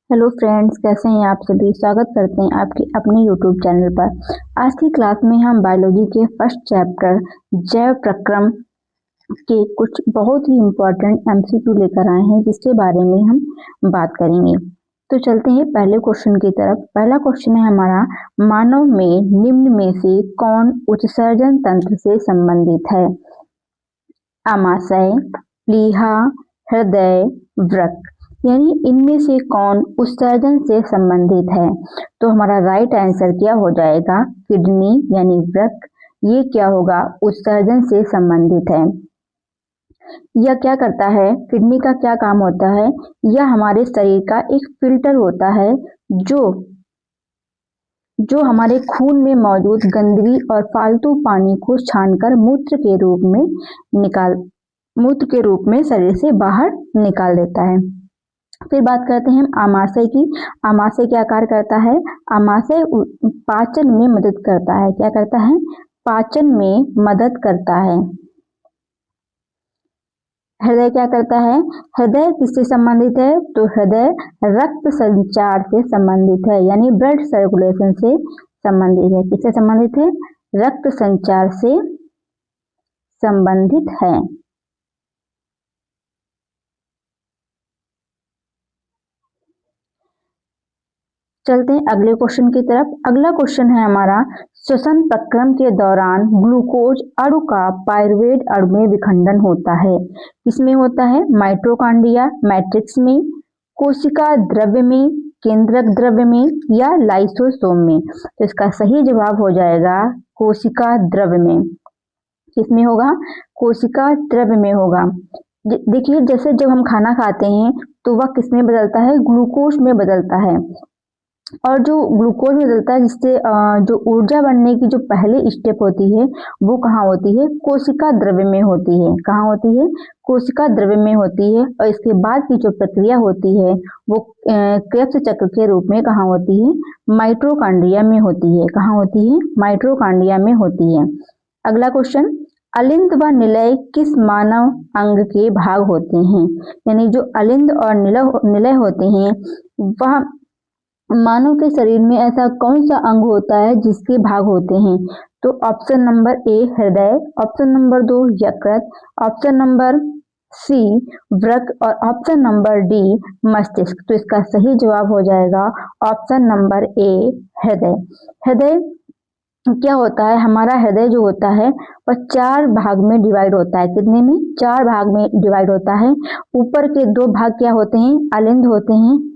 Hello friends, कैसे हैं आप सभी। स्वागत करते हैं आपके अपने यूट्यूब चैनल पर। आज की क्लास में हम बायोलॉजी के फर्स्ट चैप्टर जैव प्रक्रम के कुछ बहुत ही इम्पोर्टेंट एमसीक्यू लेकर आए हैं, जिसके बारे में हम बात करेंगे। तो चलते हैं पहले क्वेश्चन की तरफ। पहला क्वेश्चन है हमारा, मानव में निम्न में से कौन उत्सर्जन तंत्र से संबंधित है? आमाशय, प्लीहा, हृदय, वृक्क। यानी इनमें से कौन उत्सर्जन से संबंधित है? तो हमारा राइट आंसर क्या हो जाएगा? किडनी यानी वृक्क। ये क्या होगा? उत्सर्जन से संबंधित है। यह क्या करता है? किडनी का क्या काम होता है? यह हमारे शरीर का एक फिल्टर होता है जो हमारे खून में मौजूद गंदगी और फालतू पानी को छानकर मूत्र के रूप में शरीर से बाहर निकाल देता है। फिर बात करते हैं आमाशय की। आमाशय क्या कार्य करता है? आमाशय पाचन में मदद करता है। क्या करता है? पाचन में मदद करता है। हृदय क्या करता है? हृदय किससे संबंधित है? तो हृदय रक्त संचार से संबंधित है, यानी ब्लड सर्कुलेशन से संबंधित है। किससे संबंधित है? रक्त संचार से संबंधित है। चलते हैं अगले क्वेश्चन की तरफ। अगला क्वेश्चन है हमारा, श्वसन प्रक्रम के दौरान ग्लूकोज अणु का पायरुवेट अणु में विखंडन होता है। किसमें होता है? माइटोकॉन्ड्रिया मैट्रिक्स में, कोशिका द्रव्य में, केंद्रक द्रव्य में या लाइसोसोम में। तो इसका सही जवाब हो जाएगा कोशिका द्रव्य में। किसमें होगा? कोशिका द्रव्य में होगा। देखिए, जैसे जब हम खाना खाते हैं तो वह किसमें बदलता है? ग्लूकोज में बदलता है। और जो ग्लूकोज में बदलता है, जिससे जो ऊर्जा बनने की जो पहली स्टेप होती है वो कहाँ होती है? कोशिका द्रव्य में होती है। कहाँ होती है? कोशिका द्रव्य में होती है। और इसके बाद की जो प्रक्रिया होती है वो क्रेब्स चक्र के रूप में कहाँ होती है? माइटोकॉन्ड्रिया में होती है। कहाँ होती है? माइटोकॉन्ड्रिया में होती है। अगला क्वेश्चन, अलिंद व निलय किस मानव अंग के भाग होते हैं? यानी जो अलिंद और निलय होते हैं वह मानव के शरीर में ऐसा कौन सा अंग होता है जिसके भाग होते हैं? तो ऑप्शन नंबर ए हृदय, ऑप्शन नंबर 2 यकृत, ऑप्शन नंबर सी वृक्क और ऑप्शन नंबर डी मस्तिष्क। तो इसका सही जवाब हो जाएगा ऑप्शन नंबर ए हृदय। हृदय क्या होता है? हमारा हृदय जो होता है वह 4 भाग में डिवाइड होता है। कितने में? 4 भाग में डिवाइड होता है। ऊपर के 2 भाग क्या होते हैं? अलिंद होते हैं।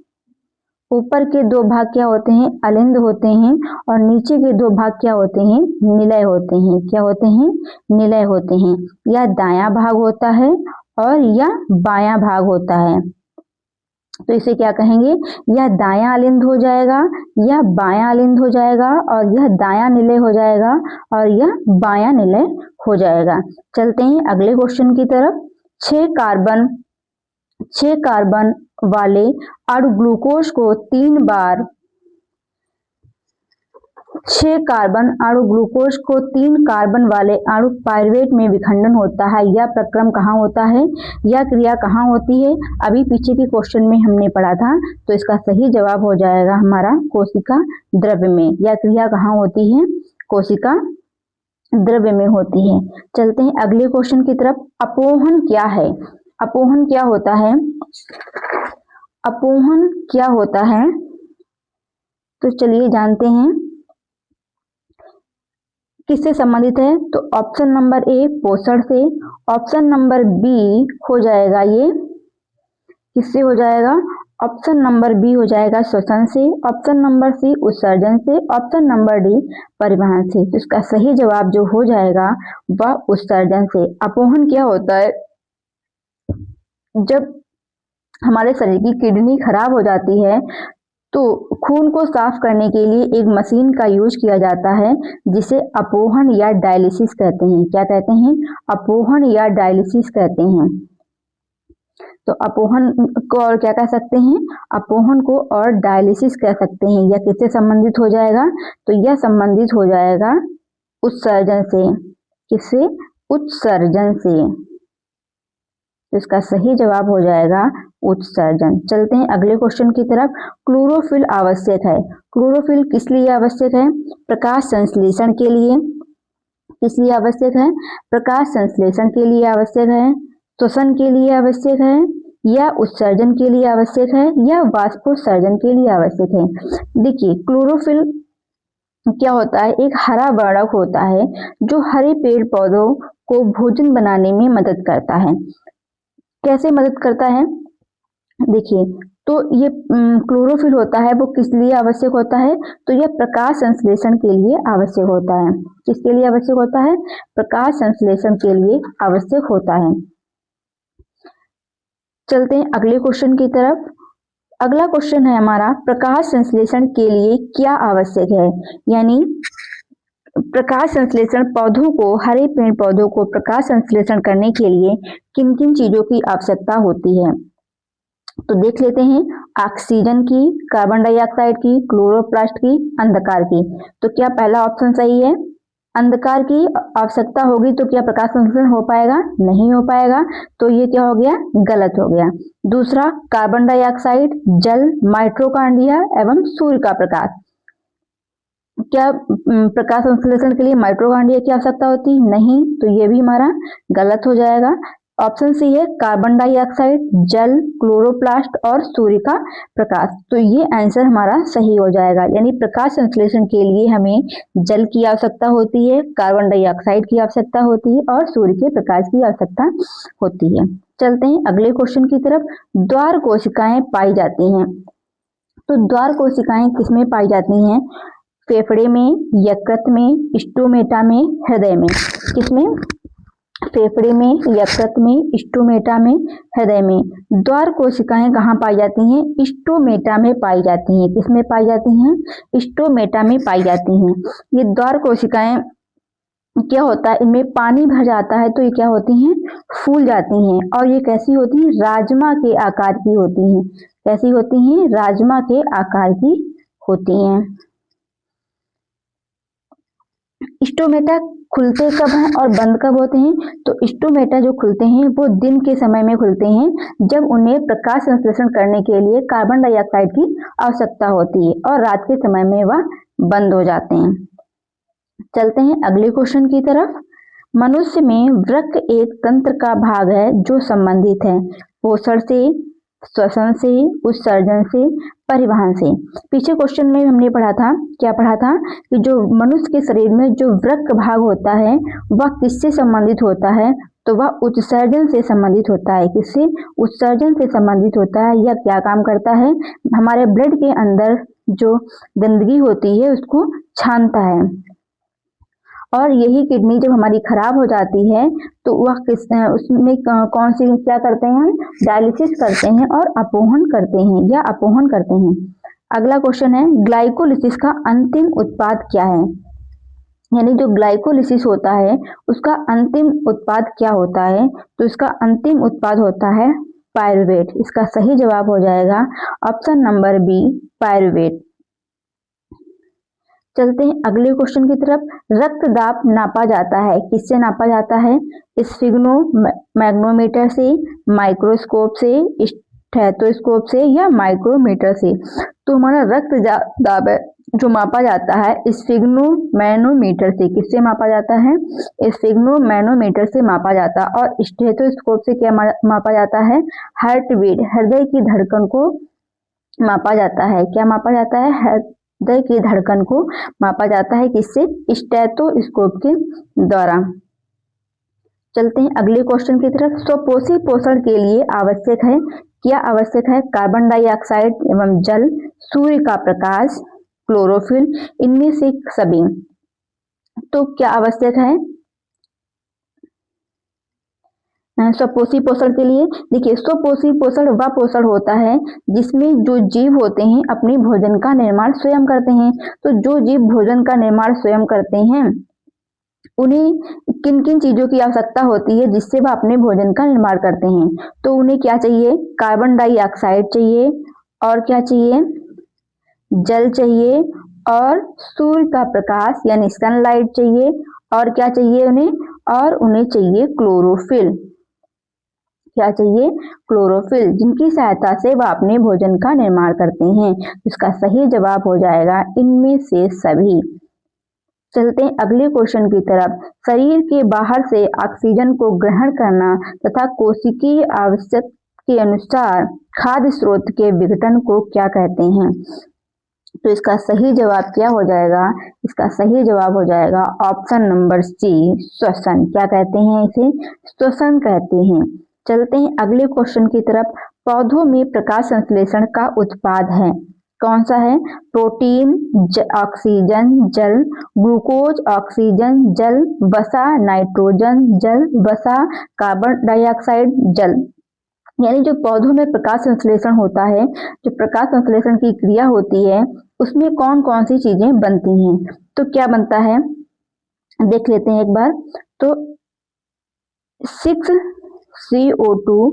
ऊपर के 2 भाग क्या होते हैं? अलिंद होते हैं। और नीचे के 2 भाग क्या होते हैं? निलय होते हैं। क्या होते हैं? निलय होते हैं। या दायां भाग होता है और या बायां भाग होता है। तो इसे क्या कहेंगे? यह दायां अलिंद हो जाएगा, यह बायां अलिंद हो जाएगा, और यह दायां निलय हो जाएगा, और यह बायां निलय हो जाएगा। चलते हैं अगले क्वेश्चन की तरफ। 6 कार्बन वाले अणु ग्लूकोज को 3 बार 6 कार्बन वाले अणु पायरुवेट में विखंडन होता है। यह प्रक्रम कहाँ होता है? यह क्रिया कहाँ होती है? अभी पीछे के क्वेश्चन में हमने पढ़ा था। तो इसका सही जवाब हो जाएगा हमारा कोशिका द्रव्य में। यह क्रिया कहाँ होती है? कोशिका द्रव्य में होती है। चलते हैं अगले क्वेश्चन की तरफ। अपोहन क्या है? अपोहन क्या होता है? अपोहन क्या होता है? तो चलिए जानते हैं। किससे संबंधित है? तो ऑप्शन नंबर ए पोषण से, ऑप्शन नंबर बी हो जाएगा ये किससे हो जाएगा? ऑप्शन नंबर बी हो जाएगा श्वसन से, ऑप्शन नंबर सी उत्सर्जन से, ऑप्शन नंबर डी परिवहन से। तो इसका सही जवाब जो हो जाएगा वह उत्सर्जन से। अपोहन क्या होता है? जब हमारे शरीर की किडनी खराब हो जाती है तो खून को साफ करने के लिए एक मशीन का यूज किया जाता है, जिसे अपोहन या डायलिसिस कहते हैं। क्या कहते हैं? अपोहन या डायलिसिस कहते हैं। तो अपोहन को और क्या कह सकते हैं? अपोहन को और डायलिसिस कह सकते हैं। यह किससे संबंधित हो जाएगा? तो यह संबंधित हो जाएगा उत्सर्जन से। किससे? उत्सर्जन से। तो इसका सही जवाब हो जाएगा उत्सर्जन। चलते हैं अगले क्वेश्चन की तरफ। क्लोरोफिल आवश्यक है। क्लोरोफिल किस लिए आवश्यक है? प्रकाश संश्लेषण के लिए। किस लिए आवश्यक है? प्रकाश संश्लेषण के लिए आवश्यक है, श्वसन के लिए आवश्यक है, या उत्सर्जन के लिए आवश्यक है, या वाष्पोत्सर्जन के लिए आवश्यक है। देखिए क्लोरोफिल क्या होता है? एक हरा वर्णक होता है जो हरे पेड़ पौधों को भोजन बनाने में मदद करता है। कैसे मदद करता है? देखिए, तो ये क्लोरोफिल होता है वो किस लिए आवश्यक होता है? तो यह प्रकाश संश्लेषण के लिए आवश्यक होता है। किसके लिए आवश्यक होता है? प्रकाश संश्लेषण के लिए आवश्यक होता है। चलते हैं अगले क्वेश्चन की तरफ। अगला क्वेश्चन है हमारा, प्रकाश संश्लेषण के लिए क्या आवश्यक है? यानी प्रकाश संश्लेषण पौधों को, हरे पेड़ पौधों को प्रकाश संश्लेषण करने के लिए किन किन चीजों की आवश्यकता होती है? तो देख लेते हैं। ऑक्सीजन की, कार्बन डाइऑक्साइड की, क्लोरोप्लास्ट की, अंधकार की। तो क्या पहला ऑप्शन सही है? अंधकार की आवश्यकता होगी तो क्या प्रकाश संश्लेषण हो पाएगा? नहीं हो पाएगा, तो ये क्या हो गया? गलत हो गया। दूसरा, कार्बन डाइऑक्साइड, जल, माइटोकॉन्ड्रिया एवं सूर्य का प्रकाश। क्या प्रकाश संश्लेषण के लिए माइटोकॉन्ड्रिया की आवश्यकता होती? नहीं, तो ये भी हमारा गलत हो जाएगा। ऑप्शन सी है कार्बन डाइऑक्साइड, जल, क्लोरोप्लास्ट और सूर्य का प्रकाश। तो ये आंसर हमारा सही हो जाएगा। यानी प्रकाश संश्लेषण के लिए हमें जल की आवश्यकता होती है, कार्बन डाइऑक्साइड की आवश्यकता होती है और सूर्य के प्रकाश की आवश्यकता होती है। चलते हैं अगले क्वेश्चन की तरफ। द्वार कोशिकाएं पाई जाती हैं। तो द्वार कोशिकाएं किसमें पाई जाती हैं? फेफड़े में, यकृत में, स्टोमेटा में, हृदय में। किसमें? फेफड़े में, यकृत में, स्टोमेटा में, हृदय में। द्वार कोशिकाएं कहाँ पाई जाती हैं? स्टोमेटा में पाई जाती हैं। किसमें पाई जाती हैं? स्टोमेटा में पाई जाती हैं। ये द्वार कोशिकाएं क्या होता है? इनमें पानी भर जाता है तो ये क्या होती हैं? फूल जाती हैं। और ये कैसी होती हैं? राजमा के आकार की होती हैं। कैसी होती हैं? राजमा के आकार की होती हैं। स्टोमेटा खुलते कब हैं और बंद कब होते हैं? तो स्टोमेटा जो खुलते हैं वो दिन के समय में खुलते हैं जब उन्हें प्रकाश संश्लेषण करने के लिए कार्बन डाइऑक्साइड की आवश्यकता होती है, और रात के समय में वह बंद हो जाते हैं। चलते हैं अगले क्वेश्चन की तरफ। मनुष्य में वृक्क एक तंत्र का भाग है जो संबंधित है पोषण से, श्वसन से, उत्सर्जन से, परिवहन से। पीछे क्वेश्चन में हमने पढ़ा था, क्या पढ़ा था? कि जो मनुष्य के शरीर में जो वृक्क भाग होता है वह किससे संबंधित होता है? तो वह उत्सर्जन से संबंधित होता है। किससे? उत्सर्जन से संबंधित होता है। यह क्या काम करता है? हमारे ब्लड के अंदर जो गंदगी होती है उसको छानता है। और यही किडनी जब हमारी खराब हो जाती है तो वह उसमें कौन सी क्या करते हैं? डायलिसिस करते हैं और अपोहन करते हैं या अपोहन करते हैं। अगला क्वेश्चन है, ग्लाइकोलिसिस का अंतिम उत्पाद क्या है? यानी जो ग्लाइकोलिसिस होता है उसका अंतिम उत्पाद क्या होता है? तो इसका अंतिम उत्पाद होता है पायरुवेट। इसका सही जवाब हो जाएगा ऑप्शन नंबर बी, पायरुवेट। चलते हैं अगले क्वेश्चन की तरफ। रक्तदाब नापा जाता है, किससे नापा जाता है? स्फिग्नो मैग्नोमीटर से, माइक्रोस्कोप से, स्टेथोस्कोप से या माइक्रोमीटर से। तो हमारा रक्तदाब जो मापा जाता है स्फिग्नो मैनोमीटर से। किससे मापा जाता है? स्फिग्नो मैनोमीटर से मापा जाता है। और स्टेथोस्कोप से क्या मापा जाता है? हार्ट बीट, हृदय की धड़कन को मापा जाता है। क्या मापा जाता है? हृदय की धड़कन को मापा जाता है। किससे? स्टेथोस्कोप के द्वारा। चलते हैं अगले क्वेश्चन की तरफ। स्वपोषी पोषण के लिए आवश्यक है, क्या आवश्यक है? कार्बन डाइऑक्साइड एवं जल, सूर्य का प्रकाश, क्लोरोफिल, इनमें से सभी। तो क्या आवश्यक है स्वपोषी पोषण के लिए? देखिए, स्वपोषी पोषण वह पोषण होता है जिसमें जो जीव होते हैं अपने भोजन का निर्माण स्वयं करते हैं। तो जो जीव भोजन का निर्माण स्वयं करते हैं उन्हें किन किन चीजों की आवश्यकता होती है जिससे वह अपने भोजन का निर्माण करते हैं? तो उन्हें क्या चाहिए? कार्बन डाइऑक्साइड चाहिए, और क्या चाहिए? जल चाहिए, और सूर्य का प्रकाश यानी सनलाइट चाहिए, और क्या चाहिए उन्हें? और उन्हें चाहिए क्लोरोफिल। क्या चाहिए? क्लोरोफिल, जिनकी सहायता से वह अपने भोजन का निर्माण करते हैं। इसका सही जवाब हो जाएगा इनमें से सभी। चलते हैं अगले क्वेश्चन की तरफ। शरीर के बाहर से ऑक्सीजन को ग्रहण करना तथा कोशिकीय आवश्यक के अनुसार खाद्य स्रोत के विघटन को क्या कहते हैं? तो इसका सही जवाब क्या हो जाएगा? इसका सही जवाब हो जाएगा ऑप्शन नंबर सी, श्वसन। क्या कहते हैं इसे? श्वसन कहते हैं। चलते हैं अगले क्वेश्चन की तरफ। पौधों में प्रकाश संश्लेषण का उत्पाद है, कौन सा है? प्रोटीन, ऑक्सीजन, जल, ग्लूकोज, ऑक्सीजन, जल, वसा, नाइट्रोजन, जल, वसा, कार्बन डाइऑक्साइड, जल। यानी जो पौधों में प्रकाश संश्लेषण होता है, जो प्रकाश संश्लेषण की क्रिया होती है, उसमें कौन कौन सी चीजें बनती हैं? तो क्या बनता है, देख लेते हैं एक बार। तो 6CO2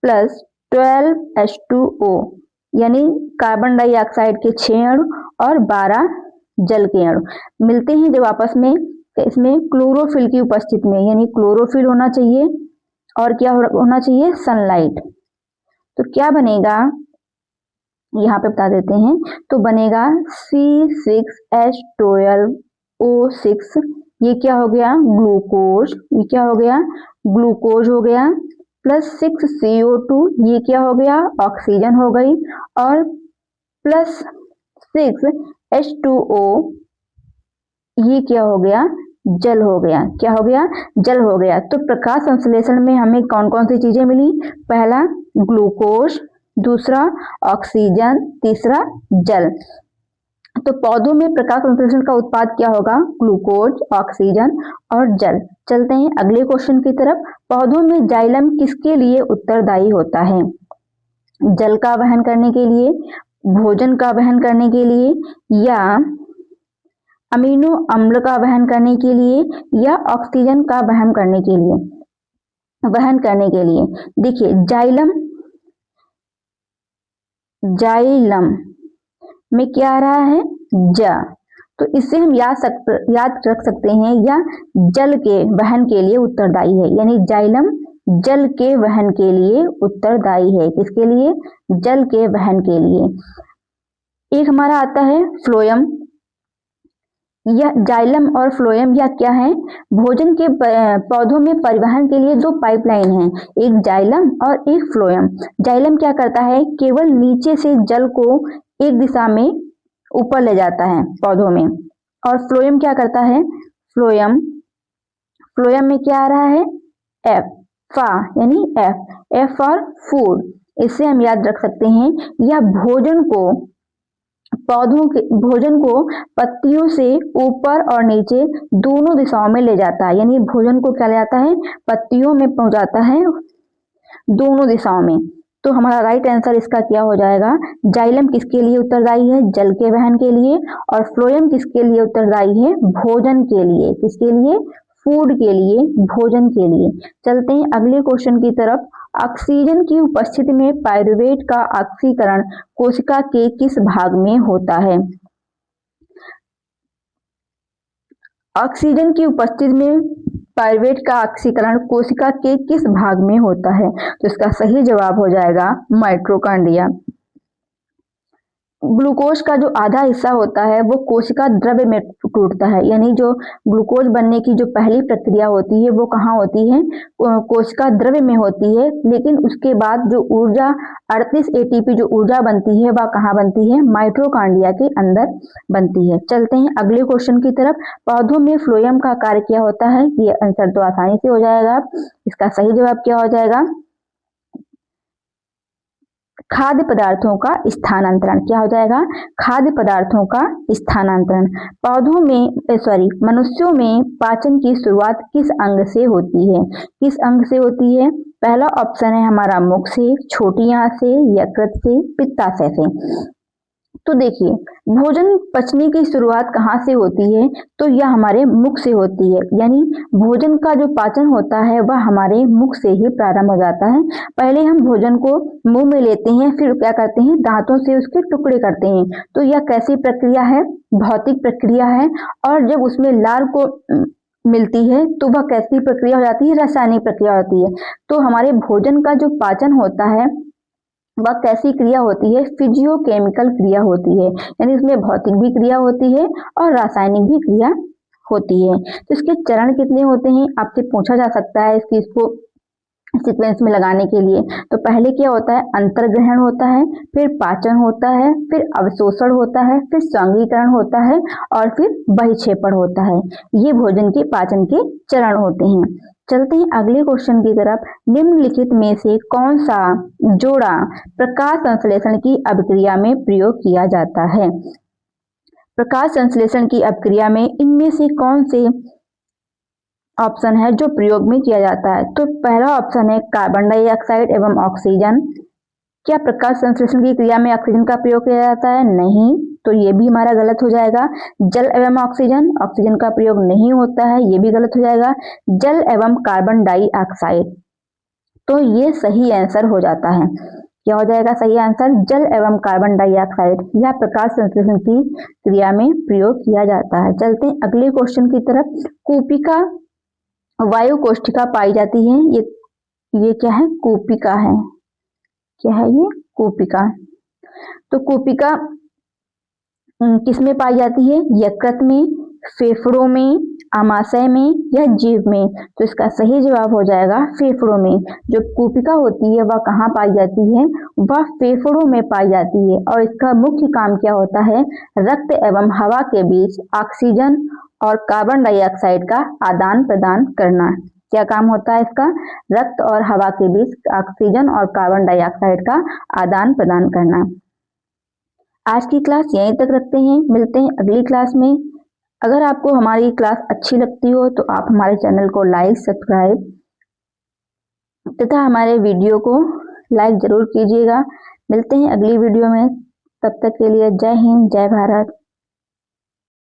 प्लस 12H2O, यानी कार्बन डाइऑक्साइड के 6 अणु और 12 जल के अणु मिलते हैं जब आपस में, इसमें क्लोरोफिल की उपस्थिति में, यानी क्लोरोफिल होना चाहिए और क्या होना चाहिए? सनलाइट। तो क्या बनेगा, यहाँ पे बता देते हैं। तो बनेगा C6H12O6, ये क्या हो गया? ग्लूकोज। ये क्या हो गया? ग्लूकोज हो गया। प्लस 6CO2, ये क्या हो गया? ऑक्सीजन हो गई। और प्लस 6H2O, ये क्या हो गया? जल हो गया। क्या हो गया? जल हो गया। तो प्रकाश संश्लेषण में हमें कौन कौन सी चीजें मिली? पहला ग्लूकोज, दूसरा ऑक्सीजन, तीसरा जल। तो पौधों में प्रकाश संश्लेषण का उत्पाद क्या होगा? ग्लूकोज, ऑक्सीजन और जल। चलते हैं अगले क्वेश्चन की तरफ। पौधों में जाइलम किसके लिए उत्तरदायी होता है? जल का वहन करने के लिए, भोजन का वहन करने के लिए, या अमीनो अम्ल का वहन करने के लिए, या ऑक्सीजन का वहन करने के लिए? वहन करने के लिए। देखिए जाइलम में क्या आ रहा है? ज। तो इससे हम याद रख सकते हैं, या जल के वहन के लिए उत्तरदायी है, यानी जाइलम जल के वहन के लिए उत्तरदायी है। किसके लिए? जल के वहन के लिए। एक हमारा आता है फ्लोएम। यह जाइलम और फ्लोएम या क्या है? भोजन के पौधों में परिवहन के लिए दो पाइपलाइन हैं, एक जाइलम और एक फ्लोएम। जाइलम क्या करता है? केवल नीचे से जल को एक दिशा में ऊपर ले जाता है पौधों में। और फ्लोएम क्या करता है? फ्लोएम में क्या आ रहा है? एफ, फा, यानी एफ फॉर फूड। इससे हम याद रख सकते हैं, यह भोजन को पत्तियों से ऊपर और नीचे दोनों दिशाओं में ले जाता है, यानी भोजन को क्या ले जाता है? पत्तियों में पहुंचाता है दोनों दिशाओं में। तो हमारा राइट आंसर इसका क्या हो जाएगा? जाइलम किसके लिए उत्तरदायी है? जल के वहन के लिए। और फ्लोएम किसके लिए उत्तरदायी है? भोजन के लिए। किसके लिए? फूड के लिए, भोजन के लिए। चलते हैं अगले क्वेश्चन की तरफ। ऑक्सीजन की उपस्थिति में पाइरूवेट का ऑक्सीकरण कोशिका के किस भाग में होता है? ऑक्सीजन की उपस्थिति में पाइरूवेट का ऑक्सीकरण कोशिका के किस भाग में होता है? तो इसका सही जवाब हो जाएगा माइटोकॉन्ड्रिया। ग्लूकोज का जो आधा हिस्सा होता है वो कोशिका द्रव्य में टूटता है, यानी जो ग्लूकोज बनने की जो पहली प्रक्रिया होती है वो कहाँ होती है? कोशिका द्रव्य में होती है। लेकिन उसके बाद जो ऊर्जा 38 ATP जो ऊर्जा बनती है वह कहाँ बनती है? माइटोकॉन्ड्रिया के अंदर बनती है। चलते हैं अगले क्वेश्चन की तरफ। पौधों में फ्लोएम का कार्य क्या होता है? ये आंसर तो आसानी से हो जाएगा। इसका सही जवाब क्या हो जाएगा? खाद्य पदार्थों का स्थानांतरण। क्या हो जाएगा? खाद्य पदार्थों का स्थानांतरण। पौधों में मनुष्यों में पाचन की शुरुआत किस अंग से होती है? किस अंग से होती है? पहला ऑप्शन है हमारा मुख से, छोटी आंत से, यकृत से, पित्ताशय से। तो देखिए, भोजन पचने की शुरुआत कहाँ से होती है? तो यह हमारे मुख से होती है, यानी भोजन का जो पाचन होता है वह हमारे मुख से ही प्रारंभ हो जाता है। पहले हम भोजन को मुंह में लेते हैं, फिर क्या करते हैं? दांतों से उसके टुकड़े करते हैं। तो यह कैसी प्रक्रिया है? भौतिक प्रक्रिया है। और जब उसमें लार को मिलती है तो वह कैसी प्रक्रिया हो जाती है, रासायनिक प्रक्रिया होती है। तो हमारे भोजन का जो पाचन होता है वह कैसी क्रिया होती है, फिजियोकेमिकल क्रिया होती है, यानी इसमें भौतिक भी क्रिया होती है और रासायनिक भी क्रिया होती है। तो इसके चरण कितने होते हैं आपसे पूछा जा सकता है इसकी इसको सीक्वेंस में लगाने के लिए। तो पहले क्या होता है, अंतर्ग्रहण होता है, फिर पाचन होता है, फिर अवशोषण होता है, फिर संघीकरण होता है और फिर बहिक्षेपण होता है। ये भोजन के पाचन के चरण होते हैं। चलते हैं अगले क्वेश्चन की तरफ। निम्नलिखित में से कौन सा जोड़ा प्रकाश संश्लेषण की अभिक्रिया में प्रयोग किया जाता है? प्रकाश संश्लेषण की अभिक्रिया में इनमें से कौन से ऑप्शन है जो प्रयोग में किया जाता है? तो पहला ऑप्शन है कार्बन डाइऑक्साइड एवं ऑक्सीजन। क्या प्रकाश संश्लेषण की क्रिया में ऑक्सीजन का प्रयोग किया जाता है? नहीं, तो ये भी हमारा गलत हो जाएगा। जल एवं ऑक्सीजन, ऑक्सीजन का प्रयोग नहीं होता है, ये भी गलत हो जाएगा। जल एवं कार्बन डाइऑक्साइड, तो ये सही आंसर हो जाता है। क्या हो जाएगा सही आंसर? जल एवं कार्बन डाइऑक्साइड या प्रकाश संश्लेषण की क्रिया में प्रयोग किया जाता है। चलते हैं अगले क्वेश्चन की तरफ। कूपिका वायु कोष्ठिका पाई जाती है। ये क्या है? कूपिका है। क्या है ये? कूपिका। तो कूपिका किसमें पाई जाती है? यकृत में, फेफड़ों में, आमाशय में या जीभ में? तो इसका सही जवाब हो जाएगा फेफड़ों में। जो कूपिका होती है वह कहाँ पाई जाती है? वह फेफड़ों में पाई जाती है और इसका मुख्य काम क्या होता है? रक्त एवं हवा के बीच ऑक्सीजन और कार्बन डाइऑक्साइड का आदान प्रदान करना। क्या काम होता है इसका? रक्त और हवा के बीच ऑक्सीजन और कार्बन डाइऑक्साइड का आदान प्रदान करना। आज की क्लास यहीं तक रखते हैं, मिलते हैं अगली क्लास में। अगर आपको हमारी क्लास अच्छी लगती हो तो आप हमारे चैनल को लाइक, सब्सक्राइब तथा हमारे वीडियो को लाइक जरूर कीजिएगा। मिलते हैं अगली वीडियो में, तब तक के लिए जय हिंद, जय भारत।